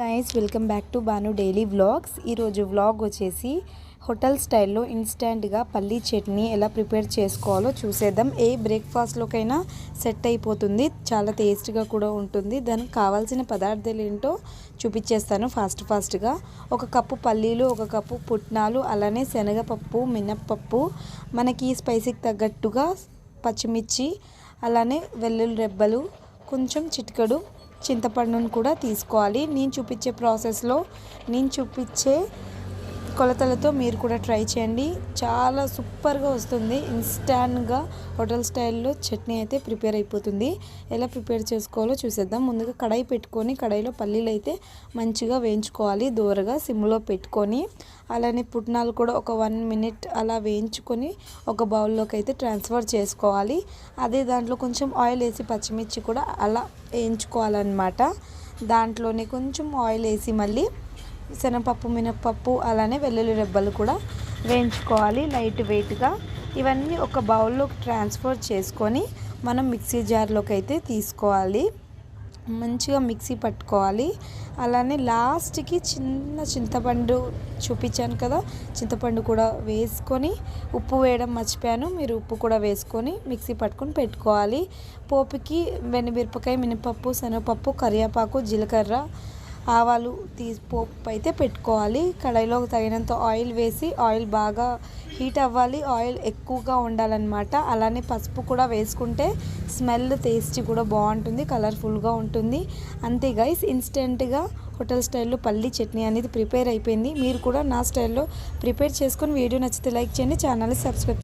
Guys welcome back to Banu daily vlogs. ఈరోజు vlog వచ్చేసి hotel స్టైల్లో ఇన్స్టెంట్గా పల్లీ చట్నీ ఎలా ప్రిపేర్ చేసుకోవాలో చూసేద్దాం. ఏ బ్రేక్ఫాస్ట్లోకైనా సెట్ అయిపోతుంది, చాలా టేస్ట్గా కూడా ఉంటుంది. దానికి కావాల్సిన పదార్థాలు ఏంటో చూపించేస్తాను ఫాస్ట్గా. 1 కప్పు పల్లీలు, 1 కప్పు పుట్నాలు, అలానే శనగపప్పు, మినప్పప్పు, మనకి స్పైసీకి తగ్గట్టుగా పచ్చిమిర్చి, అలానే వెల్లుల్లి రెబ్బలు, కొంచెం చిటికెడు చింతపండును కూడా తీసుకోవాలి. నేను చూపించే ప్రాసెస్లో నేను చూపించే కొలతలతో మీరు కూడా ట్రై చేయండి. చాలా సూపర్గా వస్తుంది. ఇన్స్టాంట్గా హోటల్ స్టైల్లో చట్నీ అయితే ప్రిపేర్ అయిపోతుంది. ఎలా ప్రిపేర్ చేసుకోవాలో చూసేద్దాం. ముందుగా కడాయి పెట్టుకొని, కడాయిలో పల్లీలు అయితే మంచిగా వేయించుకోవాలి దూరగా సిమ్లో పెట్టుకొని. అలానే పుట్నాలు కూడా ఒక 1 మినిట్ అలా వేయించుకొని ఒక బౌల్లోకి అయితే ట్రాన్స్ఫర్ చేసుకోవాలి. అదే దాంట్లో కొంచెం ఆయిల్ వేసి పచ్చిమిర్చి కూడా అలా వేయించుకోవాలన్నమాట. దాంట్లోనే కొంచెం ఆయిల్ వేసి మళ్ళీ శనగపప్పు, మినప్పప్పు, అలానే వెల్లుల్లి రెబ్బలు కూడా వేయించుకోవాలి లైట్ వెయిట్గా. ఇవన్నీ ఒక బౌల్లోకి ట్రాన్స్ఫర్ చేసుకొని మనం మిక్సీ జార్లోకి అయితే తీసుకోవాలి. మంచిగా మిక్సీ పట్టుకోవాలి. అలానే లాస్ట్కి చిన్న చింతపండు చూపించాను కదా, చింతపండు కూడా వేసుకొని, ఉప్పు వేయడం మర్చిపోయాను, మీరు ఉప్పు కూడా వేసుకొని మిక్సీ పట్టుకొని పెట్టుకోవాలి. పోపుకి మిరపకాయ, మినపప్పు, శనగపప్పు, కరివేపాకు, జీలకర్ర, ఆవాలు పోపు అయితే పెట్టుకోవాలి. కడాయిలో తగినంత ఆయిల్ వేసి, ఆయిల్ బాగా హీట్ అవ్వాలి, ఆయిల్ ఎక్కువగా ఉండాలన్నమాట. అలానే పసుపు కూడా వేసుకుంటే స్మెల్ టేస్ట్ కూడా బాగుంటుంది, కలర్ఫుల్గా ఉంటుంది. అంతే గైస్, ఇన్స్టెంట్గా హోటల్ స్టైల్లో పల్లీ చట్నీ అనేది ప్రిపేర్ అయిపోయింది. మీరు కూడా నా స్టైల్లో ప్రిపేర్ చేసుకొని వీడియో నచ్చితే లైక్ చేయండి, ఛానల్ని సబ్స్క్రైబ్